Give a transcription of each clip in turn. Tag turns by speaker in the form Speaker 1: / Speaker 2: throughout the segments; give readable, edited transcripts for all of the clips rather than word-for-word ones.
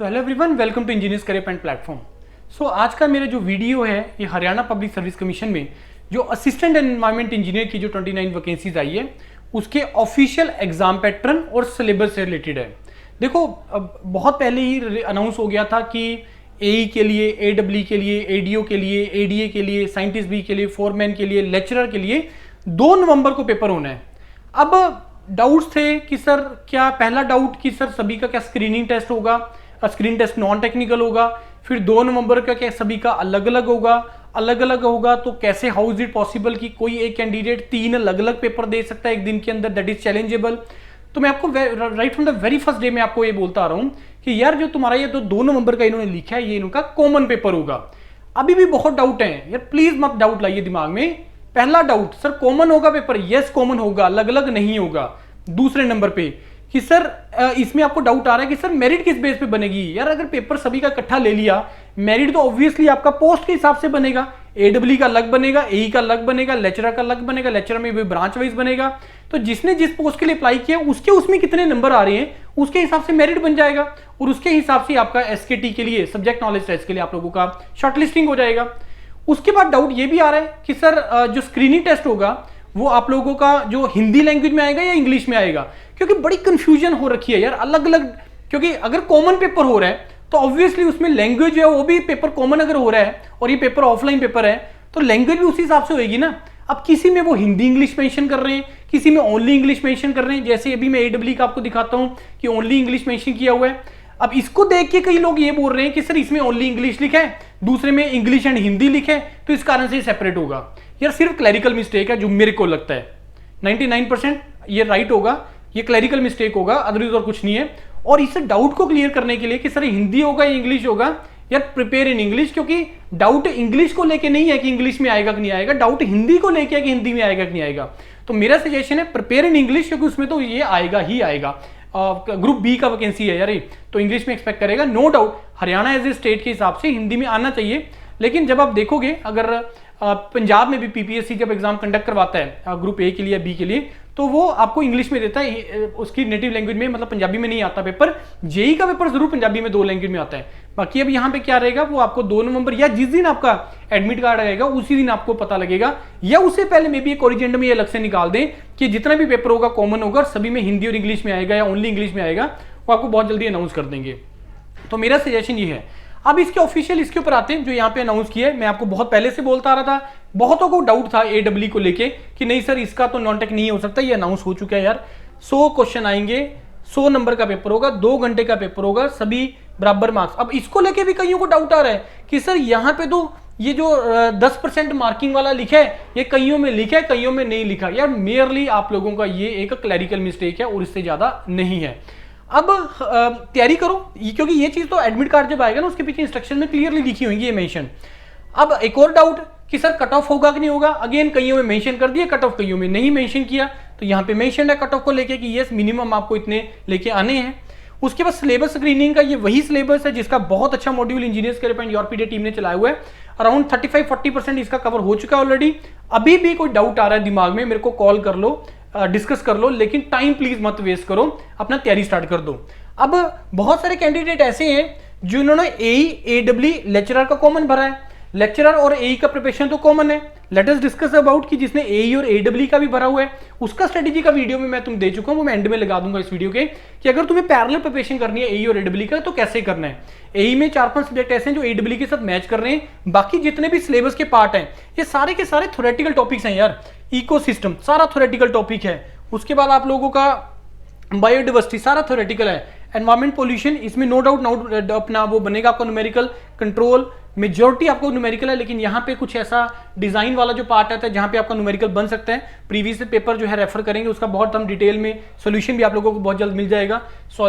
Speaker 1: So hello everyone, welcome to engineers career point platform. So आज का मेरा जो वीडियो है ये हरियाणा पब्लिक सर्विस कमीशन में जो असिस्टेंट एनवायरमेंट इंजीनियर की जो 29 वैकेंसीज आई है उसके ऑफिशियल एग्जाम पैटर्न और सिलेबस से रिलेटेड है। देखो, बहुत पहले ही अनाउंस हो गया था कि एई के लिए, एडब्ल्यू के लिए, एडीओ के लिए, एडीए के लिए, साइंटिस्ट बी के लिए, फोरमैन के लिए, लेक्चरर के लिए 2 नवंबर को पेपर होना है। अब डाउट्स थे कि सर क्या, पहला डाउट कि सर सभी का क्या स्क्रीनिंग टेस्ट होगा, स्क्रीन टेस्ट नॉन टेक्निकल होगा, फिर 2 नवंबर का क्या सभी का अलग अलग होगा तो कैसे, हाउ इज इट पॉसिबल कि कोई एक कैंडिडेट 3 अलग अलग पेपर दे सकता है एक दिन के अंदर, दैट इज चैलेंजेबल। तो मैं आपको right from the very first day में आपको ये बोलता आ रहा हूं कि यार जो तुम्हारा ये 2 नवंबर का इन्होंने लिखा है ये इनका कॉमन पेपर होगा। अभी भी बहुत डाउट है यार, प्लीज मत डाउट लाइए दिमाग में। पहला डाउट, सर कॉमन होगा पेपर? यस कॉमन होगा, अलग अलग नहीं होगा। दूसरे नंबर पे कि सर इसमें आपको डाउट आ रहा है कि सर मेरिट किस बेस पे बनेगी। यार अगर पेपर सभी का इकट्ठा ले लिया, मेरिट तो ऑब्वियसली आपका पोस्ट के हिसाब से बनेगा। एडब्ल्यू का अलग बनेगा, एई का अलग बनेगा, लेक्चरर का अलग बनेगा, लेक्चरर में भी ब्रांच वाइज बनेगा। तो जिसने जिस पोस्ट के लिए अप्लाई किया उसके उसमें कितने नंबर आ रहे हैं उसके हिसाब से मेरिट बन जाएगा और उसके हिसाब से आपका एसकेटी के लिए, सब्जेक्ट नॉलेज टेस्ट के लिए आप लोगों का शॉर्टलिस्टिंग हो जाएगा। उसके बाद डाउट ये भी आ रहा है कि सर जो स्क्रीनिंग टेस्ट होगा वो आप लोगों का जो हिंदी लैंग्वेज में आएगा या इंग्लिश में आएगा, क्योंकि बड़ी कंफ्यूजन हो रखी है यार अलग अलग। क्योंकि अगर कॉमन पेपर हो रहा है तो ऑब्वियसली उसमें लैंग्वेज है वो भी पेपर कॉमन अगर हो रहा है और ये पेपर ऑफलाइन पेपर है तो लैंग्वेज भी उसी हिसाब से होगी ना। अब किसी में वो हिंदी इंग्लिश मेंशन कर रहे हैं, किसी में ओनली इंग्लिश मेंशन कर रहे हैं। जैसे अभी मैं एडब्ल्यू का आपको दिखाता हूं कि ओनली इंग्लिश मेंशन किया हुआ है। अब इसको देख के कई लोग ये बोल रहे हैं कि सर इसमें ओनली इंग्लिश लिखा है, दूसरे में इंग्लिश एंड हिंदी लिखे है, तो इस कारण से सेपरेट होगा। यार सिर्फ क्लैरिकल मिस्टेक है जो मेरे को लगता है 99% ये राइट होगा, ये क्लैरिकल मिस्टेक होगा, अदरवाइज और कुछ नहीं है। और इस डाउट को क्लियर करने के लिए कि सर हिंदी होगा या इंग्लिश होगा, यार प्रिपेयर इन इंग्लिश, क्योंकि डाउट इंग्लिश को लेके नहीं है कि इंग्लिश में आएगा कि नहीं आएगा, डाउट हिंदी को लेके है कि हिंदी में आएगा कि नहीं आएगा। तो मेरा सजेशन है प्रिपेयर इन इंग्लिश, क्योंकि उसमें तो ये आएगा ही आएगा। ग्रुप बी का वैकेंसी है यार, तो इंग्लिश में एक्सपेक्ट करेगा no doubt. Haryana as a state के हिसाब से हिंदी में आना चाहिए, लेकिन जब आप देखोगे अगर पंजाब में भी पीपीएससी जब एग्जाम कंडक्ट करवाता है ग्रुप ए के लिए, बी के लिए, तो वो आपको इंग्लिश में देता है, उसकी नेटिव लैंग्वेज में, मतलब पंजाबी में नहीं आता पेपर। जेई का पेपर जरूर पंजाबी में 2 लैंग्वेज में आता है। बाकी अब यहाँ पे क्या रहेगा वो आपको 2 नवंबर या जिस दिन आपका एडमिट कार्ड आएगा उसी दिन आपको पता लगेगा, या उससे पहले में भी एक ओरिजेंडम में ये अलग से निकाल दें कि जितना भी पेपर होगा कॉमन होगा, सभी में हिंदी और इंग्लिश में आएगा या ओनली इंग्लिश में आएगा, वो आपको बहुत जल्दी अनाउंस कर देंगे। तो मेरा सजेशन ये है। अब इसके ऑफिशियल इसके ऊपर आते हैं जो यहाँ पे अनाउंस किया है। मैं आपको बहुत पहले से बोलता आ रहा था, बहुतों को डाउट था एडब्ल्यू को लेके कि नहीं सर इसका तो नॉन टेक नहीं हो सकता, ये अनाउंस हो चुका है यार। 100 क्वेश्चन आएंगे, 100 नंबर का पेपर होगा, 2 घंटे का पेपर होगा, सभी बराबर मार्क्स। अब इसको लेके भी कईयों को डाउट आ रहा है कि सर यहाँ पे तो ये जो 10% मार्किंग वाला लिखा है ये कईयों में लिखा है, कईयों में नहीं लिखा। यार मेयरली आप लोगों का ये एक क्लैरिकल मिस्टेक है और इससे ज्यादा नहीं है। अब तैयारी करो, क्योंकि ये चीज तो एडमिट कार्ड जब आएगा ना उसके पीछे इंस्ट्रक्शन में क्लियरली लिखी होंगी ये मेंशन। अब एक और डाउट कि सर कट ऑफ होगा कि नहीं होगा, अगेन कईयों में मेंशन कर दिया, कट ऑफ कईयों में नहीं मेंशन किया। तो यहाँ पे मेंशन है कट ऑफ को लेके कि यस मिनिमम आपको इतने लेके आने हैं। उसके बाद सिलेबस स्क्रीनिंग का ये वही सिलेबस है जिसका बहुत अच्छा module engineers career point URPD team ने चलाया हुआ है। अराउंड 35-40% इसका कवर हो चुका है ऑलरेडी। अभी भी कोई डाउट आ रहा है दिमाग में, मेरे को कॉल कर लो, डिस्कस कर लो, लेकिन टाइम प्लीज मत वेस्ट करो, अपना तैयारी स्टार्ट कर दो। अब बहुत सारे कैंडिडेट ऐसे हैं जिन्होंने एई, एडब्ल्यू, लेक्चरर का कॉमन भरा है। लेक्चरर और एई का प्रिपरेशन तो कॉमन है। लेट अस डिस्कस अबाउट कि जिसने एई और एडब्ल्यू का भी भरा हुआ है उसका स्ट्रेटेजी का वीडियो में मैं तुम दे चुका हूं, वो मैं एंड में लगा दूंगा इस वीडियो के, कि अगर तुम्हें पैरेलल प्रिपरेशन करनी है एई और एडब्ल्यू का तो कैसे करना है। एई में 4-5 सब्जेक्ट ऐसे हैं जो एडब्ल्यू के साथ मैच कर रहे हैं, बाकी जितने भी सिलेबस के पार्ट हैं ये सारे के सारे थ्योरेटिकल टॉपिक्स हैं यार। इकोसिस्टम सारा थ्योरेटिकल टॉपिक है। उसके बाद आप लोगों का बायोडाइवर्सिटी सारा थ्योरेटिकल है। एनवायरमेंट पोल्यूशन इसमें नो डाउट अपना वो बनेगा आपका न्यूमेरिकल। कंट्रोल मेजॉरिटी आपको न्यूमेरिकल है, लेकिन यहाँ पे कुछ ऐसा डिजाइन वाला जो पार्ट आता है जहाँ पे आपका न्यूमेरिकल बन सकता है। प्रीवियस पेपर जो है रेफर करेंगे, उसका बहुत हम डिटेल में सोल्यूशन भी आप लोगों को बहुत जल्द मिल जाएगा।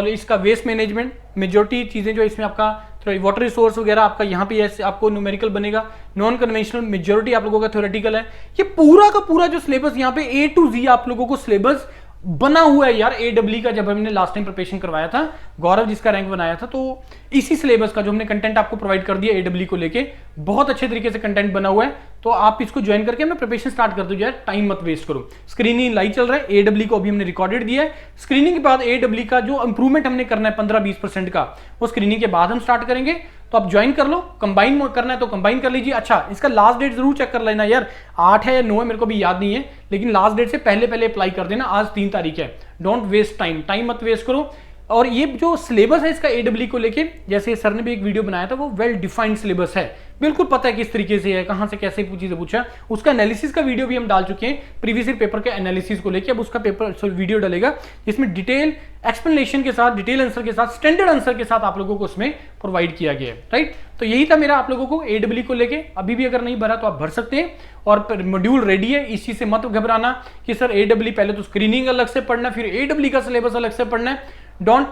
Speaker 1: इसका वेस्ट मैनेजमेंट मेजॉरिटी चीजें जो इसमें आपका वाटर रिसोर्स वगैरह आपका यहाँ पे ऐसे आपको न्यूमेरिकल बनेगा। नॉन कन्वेंशनल मेजॉरिटी आप लोगों का थ्योरेटिकल है। ये पूरा का पूरा जो सिलेबस यहाँ पे A to Z आप लोगों को सिलेबस बना हुआ है यार। एडब्ल्यू का जब हमने लास्ट टाइम प्रिपरेशन करवाया था, गौरव जिसका रैंक बनाया था, तो इसी सिलेबस का जो हमने कंटेंट आपको प्रोवाइड कर दिया एडब्ल्यू को लेके बहुत अच्छे तरीके से कंटेंट बना हुआ है। तो आप इसको ज्वाइन करके अपना प्रिपरेशन स्टार्ट कर दो यार, टाइम मत वेस्ट करो। स्क्रीनिंग लाइव चल रहा है, एडब्ल्यू को अभी हमने रिकॉर्डेड दिया है। स्क्रीनिंग के बाद एडब्ल्यू का जो इंप्रूवमेंट हमने करना है 15-20% का, वो स्क्रीनिंग के बाद हम स्टार्ट करेंगे। तो आप ज्वाइन कर लो, कंबाइन करना है तो कंबाइन कर लीजिए। अच्छा, इसका लास्ट डेट जरूर चेक कर लेना यार, 8 है या 9 है मेरे को भी याद नहीं है, लेकिन लास्ट डेट से पहले पहले अप्लाई कर देना। आज 3 तारीख है, डोंट वेस्ट टाइम, टाइम मत वेस्ट करो। और ये जो सिलेबस है इसका एडब्ल्यू को लेके, जैसे सर ने भी एक वीडियो बनाया था, वो वेल डिफाइंड सिलेबस है, बिल्कुल पता है किस तरीके से है, कहां से कैसे चीजें पूछा। उसका एनालिसिस का वीडियो भी हम डाल चुके हैं, प्रीवियस ईयर पेपर के एनालिसिस को लेके। अब उसका पेपर वीडियो डलेगा जिसमें डिटेल एक्सप्लेनेशन के साथ, डिटेल आंसर के साथ, स्टैंडर्ड आंसर के साथ आप लोगों को उसमें प्रोवाइड किया गया है, राइट। तो यही था मेरा आप लोगों को एडब्ल्यू को लेके। अभी भी अगर नहीं भरा तो आप भर सकते हैं, और मॉड्यूल रेडी है, इस चीज से मत घबराना कि सर एडब्ल्यू पहले तो स्क्रीनिंग अलग से पढ़ना, फिर एडब्ल्यू का सिलेबस अलग से पढ़ना है। Don't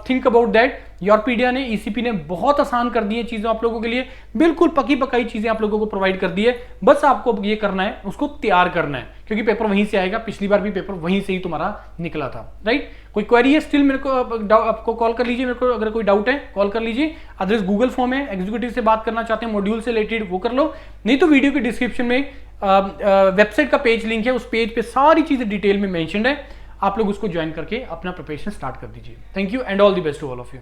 Speaker 1: think about that. Yourpedia ने, ईसीपी ने बहुत आसान कर दी है चीजें आप लोगों के लिए, बिल्कुल पकी पकाई चीजें आप लोगों को प्रोवाइड कर दी है। बस आपको ये करना है, उसको तैयार करना है, क्योंकि पेपर वहीं से आएगा। पिछली बार भी पेपर वहीं से ही तुम्हारा निकला था, राइट। कोई क्वेरी है स्टिल मेरे को आपको कॉल कर लीजिए, मेरे को अगर कोई डाउट है कॉल कर लीजिए। अदरवाइज गूगल फॉर्म है, एग्जीक्यूटिव से बात करना चाहते हैं मॉड्यूल से रिलेटेड, वो कर लो। नहीं तो वीडियो के डिस्क्रिप्शन में वेबसाइट का पेज लिंक है, उस पेज पे सारी चीजें डिटेल में मेंशन्ड है, आप लोग उसको ज्वाइन करके अपना प्रिपरेशन स्टार्ट कर दीजिए। Thank you and all the best to all of you.